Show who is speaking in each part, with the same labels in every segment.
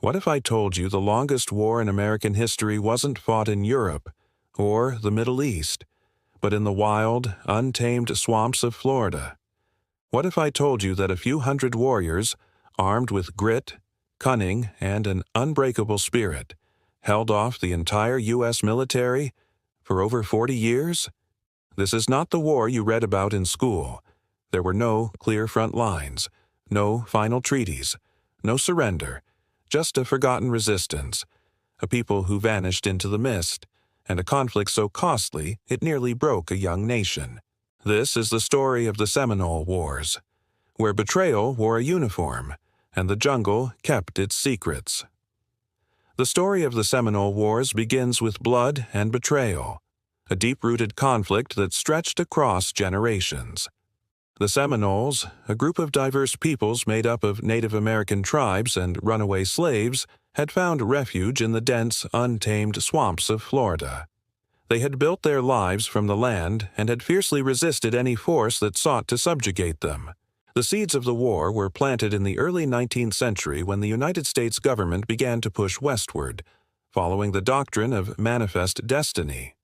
Speaker 1: What if I told you the longest war in American history wasn't fought in Europe or the Middle East, but in the wild, untamed swamps of Florida? What if I told you that a few hundred warriors, armed with grit, cunning, and an unbreakable spirit, held off the entire U.S. military for over 40 years? This is not the war you read about in school. There were no clear front lines, no final treaties, no surrender, just a forgotten resistance, a people who vanished into the mist, and a conflict so costly it nearly broke a young nation. This is the story of the Seminole Wars, where betrayal wore a uniform, and the jungle kept its secrets. The story of the Seminole Wars begins with blood and betrayal, a deep-rooted conflict that stretched across generations. The Seminoles, a group of diverse peoples made up of Native American tribes and runaway slaves, had found refuge in the dense, untamed swamps of Florida. They had built their lives from the land and had fiercely resisted any force that sought to subjugate them. The seeds of the war were planted in the early 19th century when the United States government began to push westward, following the doctrine of manifest destiny.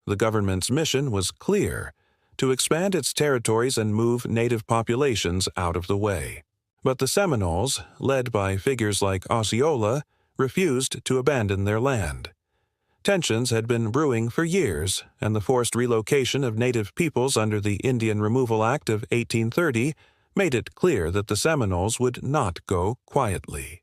Speaker 1: The government's mission was clear: to expand its territories and move native populations out of the way. But the Seminoles, led by figures like Osceola, refused to abandon their land. Tensions had been brewing for years, and the forced relocation of native peoples under the Indian Removal Act of 1830 made it clear that the Seminoles would not go quietly.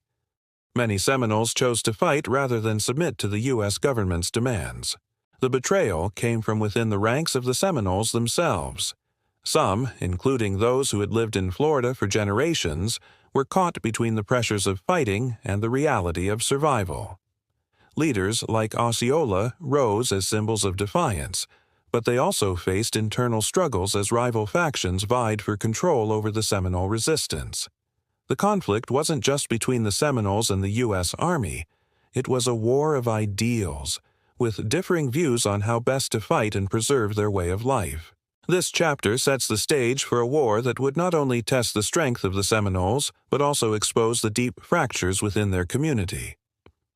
Speaker 1: Many Seminoles chose to fight rather than submit to the U.S. government's demands. The betrayal came from within the ranks of the Seminoles themselves. Some, including those who had lived in Florida for generations, were caught between the pressures of fighting and the reality of survival. Leaders like Osceola rose as symbols of defiance, but they also faced internal struggles as rival factions vied for control over the Seminole resistance. The conflict wasn't just between the Seminoles and the U.S. Army. It was a war of ideals, with differing views on how best to fight and preserve their way of life. This chapter sets the stage for a war that would not only test the strength of the Seminoles, but also expose the deep fractures within their community.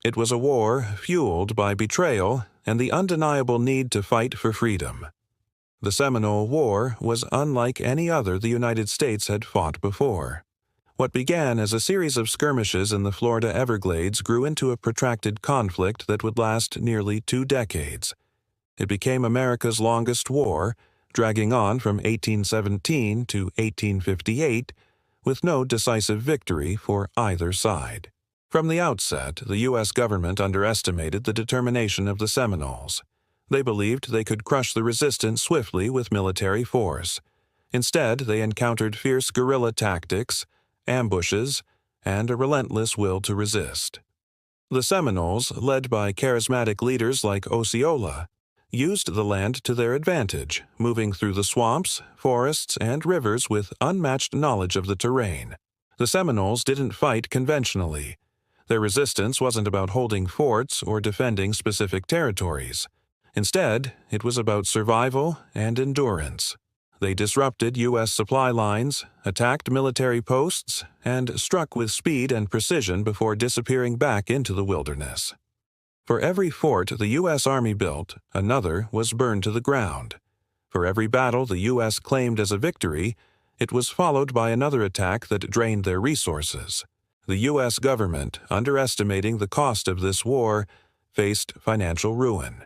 Speaker 1: It was a war fueled by betrayal and the undeniable need to fight for freedom. The Seminole War was unlike any other the United States had fought before. What began as a series of skirmishes in the Florida Everglades grew into a protracted conflict that would last nearly 2 decades. It became America's longest war, dragging on from 1817 to 1858, with no decisive victory for either side. From the outset, the U.S. government underestimated the determination of the Seminoles. They believed they could crush the resistance swiftly with military force. Instead, they encountered fierce guerrilla tactics, ambushes, and a relentless will to resist. The Seminoles, led by charismatic leaders like Osceola, used the land to their advantage, moving through the swamps, forests, and rivers with unmatched knowledge of the terrain. The Seminoles didn't fight conventionally. Their resistance wasn't about holding forts or defending specific territories. Instead, it was about survival and endurance. They disrupted U.S. supply lines, attacked military posts, and struck with speed and precision before disappearing back into the wilderness. For every fort the U.S. Army built, another was burned to the ground. For every battle the U.S. claimed as a victory, it was followed by another attack that drained their resources. The U.S. government, underestimating the cost of this war, faced financial ruin.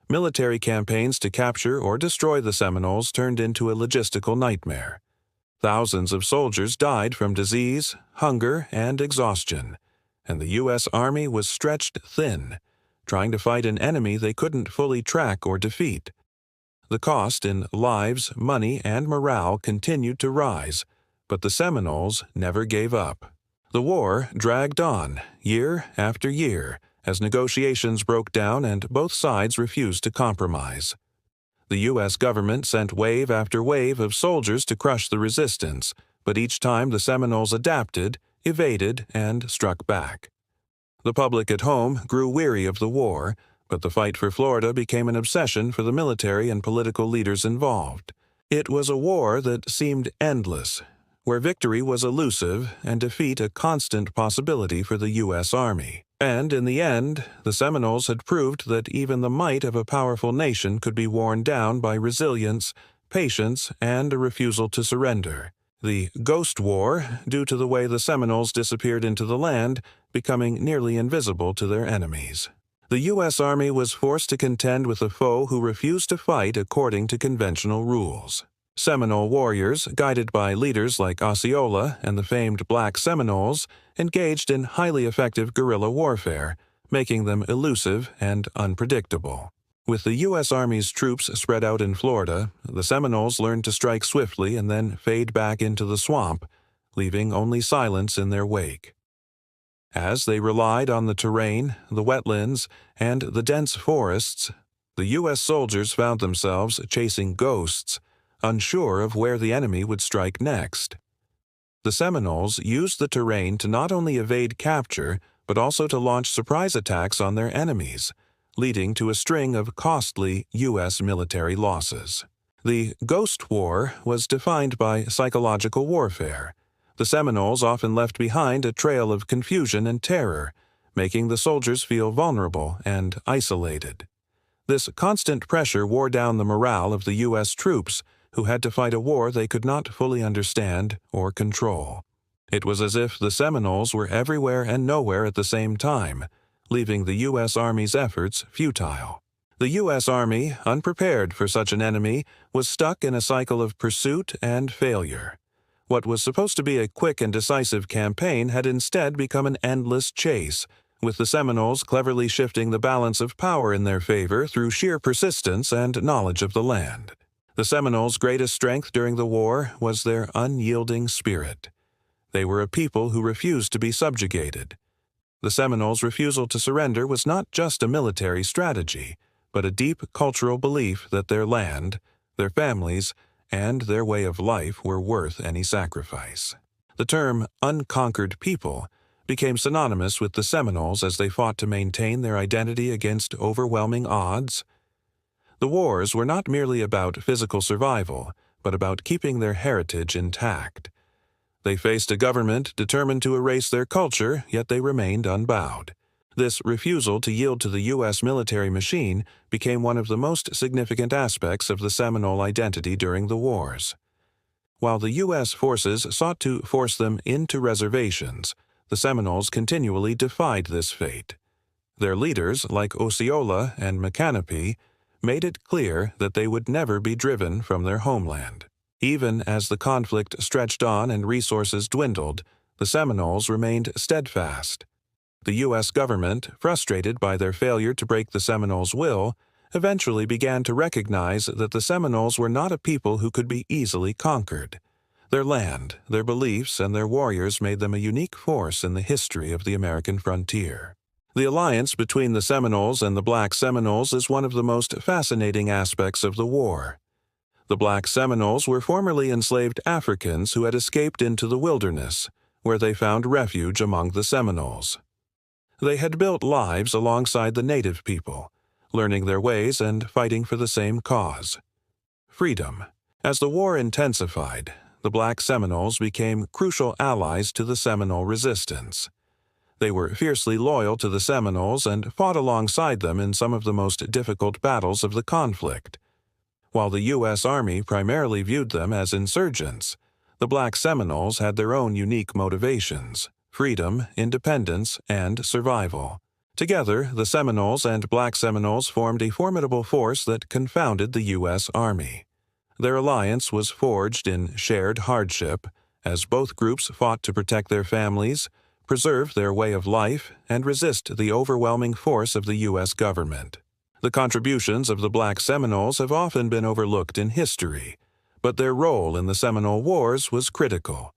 Speaker 1: Military campaigns to capture or destroy the Seminoles turned into a logistical nightmare. Thousands of soldiers died from disease, hunger, and exhaustion, and the U.S. Army was stretched thin, trying to fight an enemy they couldn't fully track or defeat. The cost in lives, money, and morale continued to rise, but the Seminoles never gave up. The war dragged on, year after year, as negotiations broke down and both sides refused to compromise. The U.S. government sent wave after wave of soldiers to crush the resistance, but each time the Seminoles adapted, evaded, and struck back. The public at home grew weary of the war, but the fight for Florida became an obsession for the military and political leaders involved. It was a war that seemed endless, where victory was elusive and defeat a constant possibility for the U.S. Army. And in the end, the Seminoles had proved that even the might of a powerful nation could be worn down by resilience, patience, and a refusal to surrender. The Ghost War, due to the way the Seminoles disappeared into the land, becoming nearly invisible to their enemies. The U.S. Army was forced to contend with a foe who refused to fight according to conventional rules. Seminole warriors, guided by leaders like Osceola and the famed Black Seminoles, engaged in highly effective guerrilla warfare, making them elusive and unpredictable. With the U.S. Army's troops spread out in Florida, the Seminoles learned to strike swiftly and then fade back into the swamp, leaving only silence in their wake. As they relied on the terrain, the wetlands, and the dense forests, the U.S. soldiers found themselves chasing ghosts, unsure of where the enemy would strike next. The Seminoles used the terrain to not only evade capture, but also to launch surprise attacks on their enemies, leading to a string of costly U.S. military losses. The Ghost War was defined by psychological warfare. The Seminoles often left behind a trail of confusion and terror, making the soldiers feel vulnerable and isolated. This constant pressure wore down the morale of the U.S. troops, who had to fight a war they could not fully understand or control. It was as if the Seminoles were everywhere and nowhere at the same time, leaving the U.S. Army's efforts futile. The U.S. Army, unprepared for such an enemy, was stuck in a cycle of pursuit and failure. What was supposed to be a quick and decisive campaign had instead become an endless chase, with the Seminoles cleverly shifting the balance of power in their favor through sheer persistence and knowledge of the land. The Seminoles' greatest strength during the war was their unyielding spirit. They were a people who refused to be subjugated. The Seminoles' refusal to surrender was not just a military strategy, but a deep cultural belief that their land, their families, and their way of life were worth any sacrifice. The term unconquered people became synonymous with the Seminoles as they fought to maintain their identity against overwhelming odds. The wars were not merely about physical survival, but about keeping their heritage intact. They faced a government determined to erase their culture, yet they remained unbowed. This refusal to yield to the U.S. military machine became one of the most significant aspects of the Seminole identity during the wars. While the U.S. forces sought to force them into reservations, the Seminoles continually defied this fate. Their leaders, like Osceola and Micanopy, made it clear that they would never be driven from their homeland. Even as the conflict stretched on and resources dwindled, the Seminoles remained steadfast. The U.S. government, frustrated by their failure to break the Seminoles' will, eventually began to recognize that the Seminoles were not a people who could be easily conquered. Their land, their beliefs, and their warriors made them a unique force in the history of the American frontier. The alliance between the Seminoles and the Black Seminoles is one of the most fascinating aspects of the war. The Black Seminoles were formerly enslaved Africans who had escaped into the wilderness, where they found refuge among the Seminoles. They had built lives alongside the native people, learning their ways and fighting for the same cause: freedom. As the war intensified, the Black Seminoles became crucial allies to the Seminole resistance. They were fiercely loyal to the Seminoles and fought alongside them in some of the most difficult battles of the conflict. While the U.S. Army primarily viewed them as insurgents, the Black Seminoles had their own unique motivations: freedom, independence, and survival. Together, the Seminoles and Black Seminoles formed a formidable force that confounded the U.S. Army. Their alliance was forged in shared hardship, as both groups fought to protect their families, preserve their way of life, and resist the overwhelming force of the U.S. government. The contributions of the Black Seminoles have often been overlooked in history, but their role in the Seminole Wars was critical.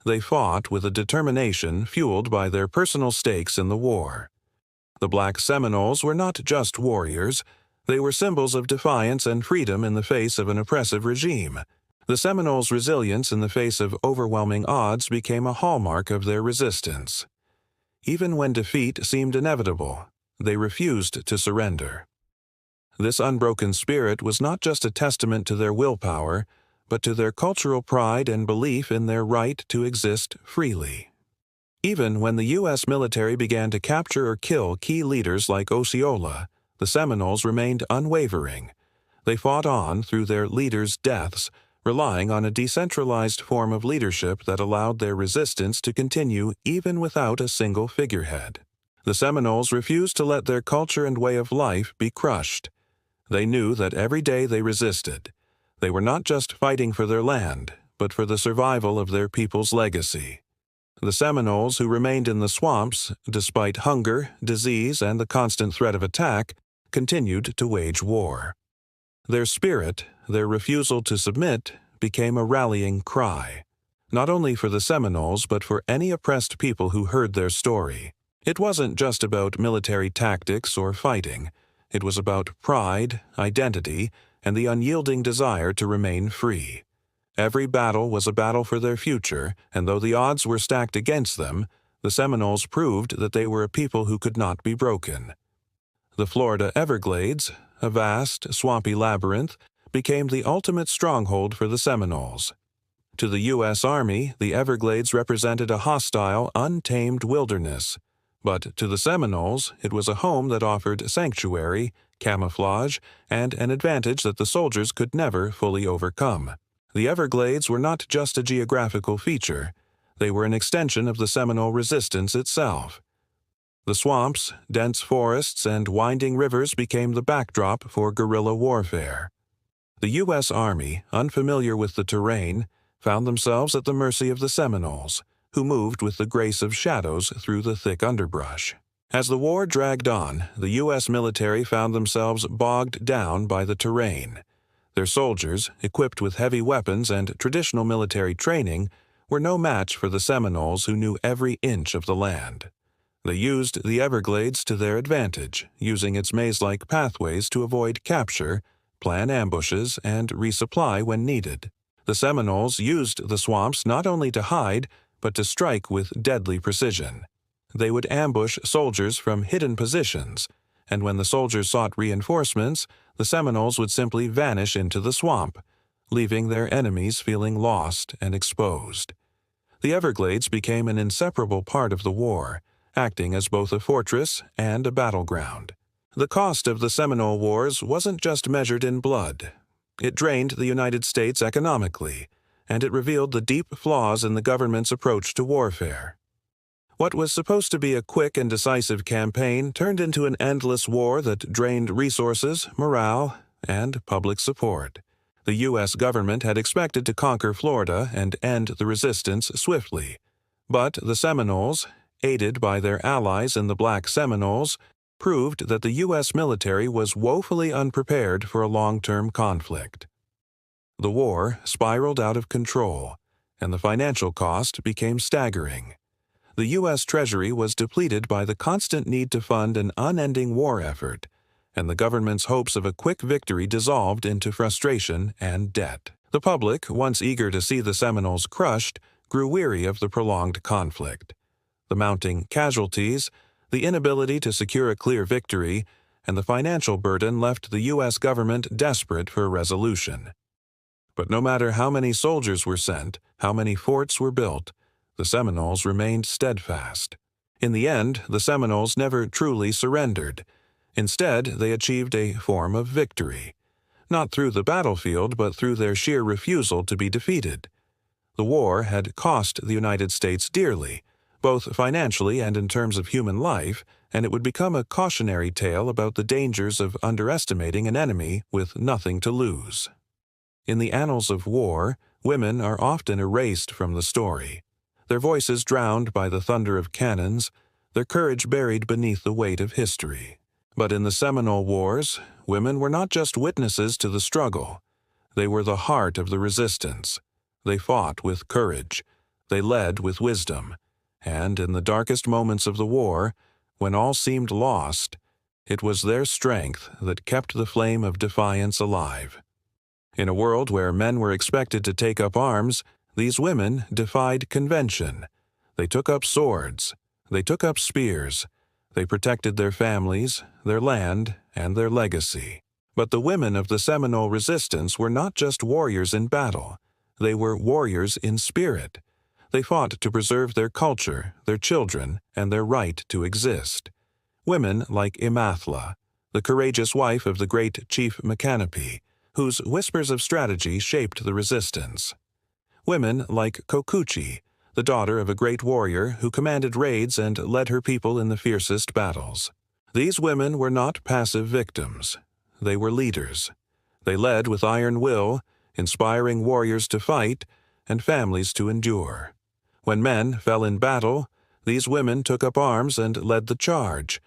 Speaker 1: They fought with a determination fueled by their personal stakes in the war. The Black Seminoles were not just warriors, they were symbols of defiance and freedom in the face of an oppressive regime. The Seminoles' resilience in the face of overwhelming odds became a hallmark of their resistance. Even when defeat seemed inevitable, they refused to surrender. This unbroken spirit was not just a testament to their willpower, but to their cultural pride and belief in their right to exist freely. Even when the U.S. military began to capture or kill key leaders like Osceola, the Seminoles remained unwavering. They fought on through their leaders' deaths, relying on a decentralized form of leadership that allowed their resistance to continue even without a single figurehead. The Seminoles refused to let their culture and way of life be crushed. They knew that every day they resisted, they were not just fighting for their land, but for the survival of their people's legacy. The Seminoles, who remained in the swamps, despite hunger, disease, and the constant threat of attack, continued to wage war. Their spirit, their refusal to submit, became a rallying cry, not only for the Seminoles but for any oppressed people who heard their story. It wasn't just about military tactics or fighting. It was about pride, identity, and the unyielding desire to remain free. Every battle was a battle for their future, and though the odds were stacked against them, the Seminoles proved that they were a people who could not be broken. The Florida Everglades, a vast, swampy labyrinth, became the ultimate stronghold for the Seminoles. To the U.S. Army, the Everglades represented a hostile, untamed wilderness. But to the Seminoles, it was a home that offered sanctuary, camouflage, and an advantage that the soldiers could never fully overcome. The Everglades were not just a geographical feature. They were an extension of the Seminole resistance itself. The swamps, dense forests, and winding rivers became the backdrop for guerrilla warfare. The U.S. Army, unfamiliar with the terrain, found themselves at the mercy of the Seminoles, who moved with the grace of shadows through the thick underbrush. As the war dragged on, the U.S. military found themselves bogged down by the terrain. Their soldiers, equipped with heavy weapons and traditional military training, were no match for the Seminoles who knew every inch of the land. They used the Everglades to their advantage, using its maze-like pathways to avoid capture, plan ambushes, and resupply when needed. The Seminoles used the swamps not only to hide, but to strike with deadly precision. They would ambush soldiers from hidden positions, and when the soldiers sought reinforcements, the Seminoles would simply vanish into the swamp, leaving their enemies feeling lost and exposed. The Everglades became an inseparable part of the war, acting as both a fortress and a battleground. The cost of the Seminole Wars wasn't just measured in blood. It drained the United States economically, and it revealed the deep flaws in the government's approach to warfare. What was supposed to be a quick and decisive campaign turned into an endless war that drained resources, morale, and public support. The U.S. government had expected to conquer Florida and end the resistance swiftly, but the Seminoles, aided by their allies in the Blackseminoles, proved that the U.S. military was woefully unprepared for a long-term conflict. The war spiraled out of control, and the financial cost became staggering. The U.S. Treasury was depleted by the constant need to fund an unending war effort, and the government's hopes of a quick victory dissolved into frustration and debt. The public, once eager to see the Seminoles crushed, grew weary of the prolonged conflict. The mounting casualties, the inability to secure a clear victory, and the financial burden left the U.S. government desperate for a resolution. But no matter how many soldiers were sent, how many forts were built, the Seminoles remained steadfast. In the end, the Seminoles never truly surrendered. Instead, they achieved a form of victory, not through the battlefield but through their sheer refusal to be defeated. The war had cost the United States dearly, both financially and in terms of human life, and it would become a cautionary tale about the dangers of underestimating an enemy with nothing to lose. In the annals of war, women are often erased from the story, their voices drowned by the thunder of cannons, their courage buried beneath the weight of history. But in the Seminole Wars, women were not just witnesses to the struggle. They were the heart of the resistance. They fought with courage. They led with wisdom. And in the darkest moments of the war, when all seemed lost, it was their strength that kept the flame of defiance alive. In a world where men were expected to take up arms, these women defied convention. They took up swords. They took up spears. They protected their families, their land, and their legacy. But the women of the Seminole resistance were not just warriors in battle. They were warriors in spirit. They fought to preserve their culture, their children, and their right to exist. Women like Imathla, the courageous wife of the great Chief Micanopy, whose whispers of strategy shaped the resistance. Women like Kokuchi, the daughter of a great warrior who commanded raids and led her people in the fiercest battles. These women were not passive victims. They were leaders. They led with iron will, inspiring warriors to fight and families to endure. When men fell in battle, these women took up arms and led the charge.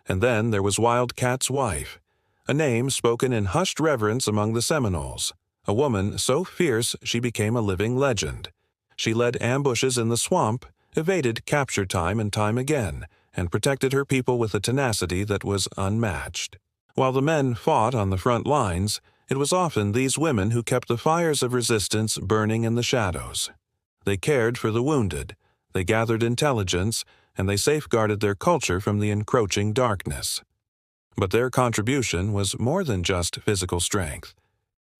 Speaker 1: And then there was Wildcat's wife, a name spoken in hushed reverence among the Seminoles, a woman so fierce she became a living legend. She led ambushes in the swamp, evaded capture time and time again, and protected her people with a tenacity that was unmatched. While the men fought on the front lines, it was often these women who kept the fires of resistance burning in the shadows. They cared for the wounded, they gathered intelligence, and they safeguarded their culture from the encroaching darkness. But their contribution was more than just physical strength.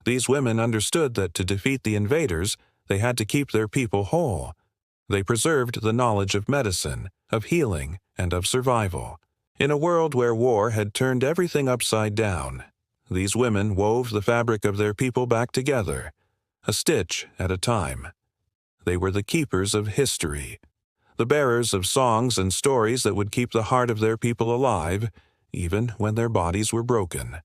Speaker 1: These women understood that to defeat the invaders, they had to keep their people whole. They preserved the knowledge of medicine, of healing, and of survival. In a world where war had turned everything upside down, these women wove the fabric of their people back together, a stitch at a time. They were the keepers of history, the bearers of songs and stories that would keep the heart of their people alive, even when their bodies were broken.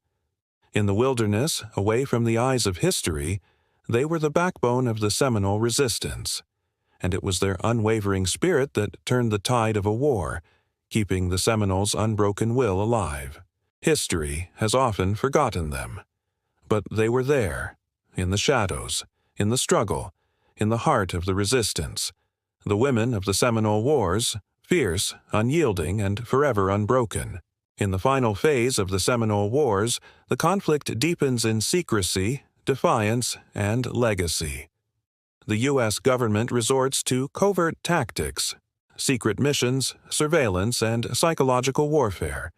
Speaker 1: In the wilderness, away from the eyes of history, they were the backbone of the Seminole resistance, and it was their unwavering spirit that turned the tide of a war, keeping the Seminoles' unbroken will alive. History has often forgotten them. But they were there, in the shadows, in the struggle, in the heart of the resistance. The women of the Seminole Wars, fierce, unyielding, and forever unbroken. In the final phase of the Seminole Wars, the conflict deepens in secrecy, defiance, and legacy. The U.S. government resorts to covert tactics, secret missions, surveillance, and psychological warfare,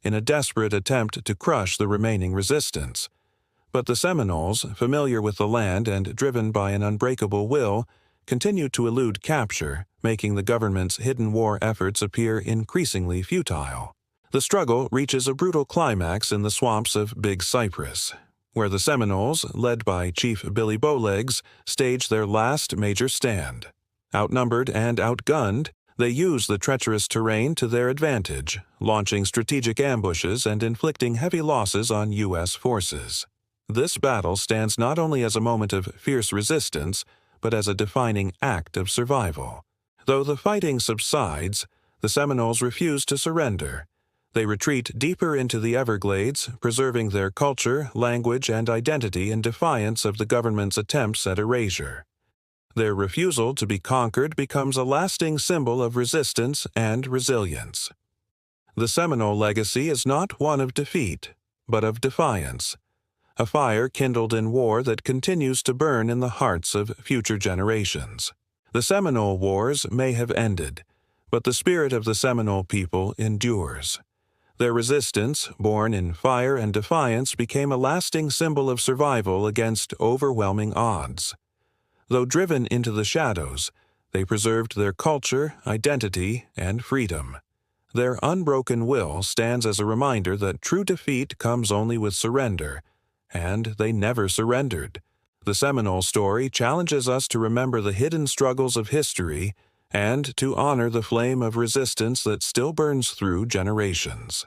Speaker 1: in a desperate attempt to crush the remaining resistance. But the Seminoles, familiar with the land and driven by an unbreakable will, continued to elude capture, making the government's hidden war efforts appear increasingly futile. The struggle reaches a brutal climax in the swamps of Big Cypress, where the Seminoles, led by Chief Billybowlegs, stage their last major stand. Outnumbered and outgunned, they use the treacherous terrain to their advantage, launching strategic ambushes and inflicting heavy losses on U.S. forces. This battle stands not only as a moment of fierce resistance, but as a defining act of survival. Though the fighting subsides, the Seminoles refuse to surrender. They retreat deeper into the Everglades, preserving their culture, language, and identity in defiance of the government's attempts at erasure. Their refusal to be conquered becomes a lasting symbol of resistance and resilience. The Seminole legacy is not one of defeat, but of defiance, a fire kindled in war that continues to burn in the hearts of future generations. The Seminole Wars may have ended, but the spirit of the Seminole people endures. Their resistance, born in fire and defiance, became a lasting symbol of survival against overwhelming odds. Though driven into the shadows, they preserved their culture, identity, and freedom. Their unbroken will stands as a reminder that true defeat comes only with surrender, and they never surrendered. The Seminole story challenges us to remember the hidden struggles of history and to honor the flame of resistance that still burns through generations.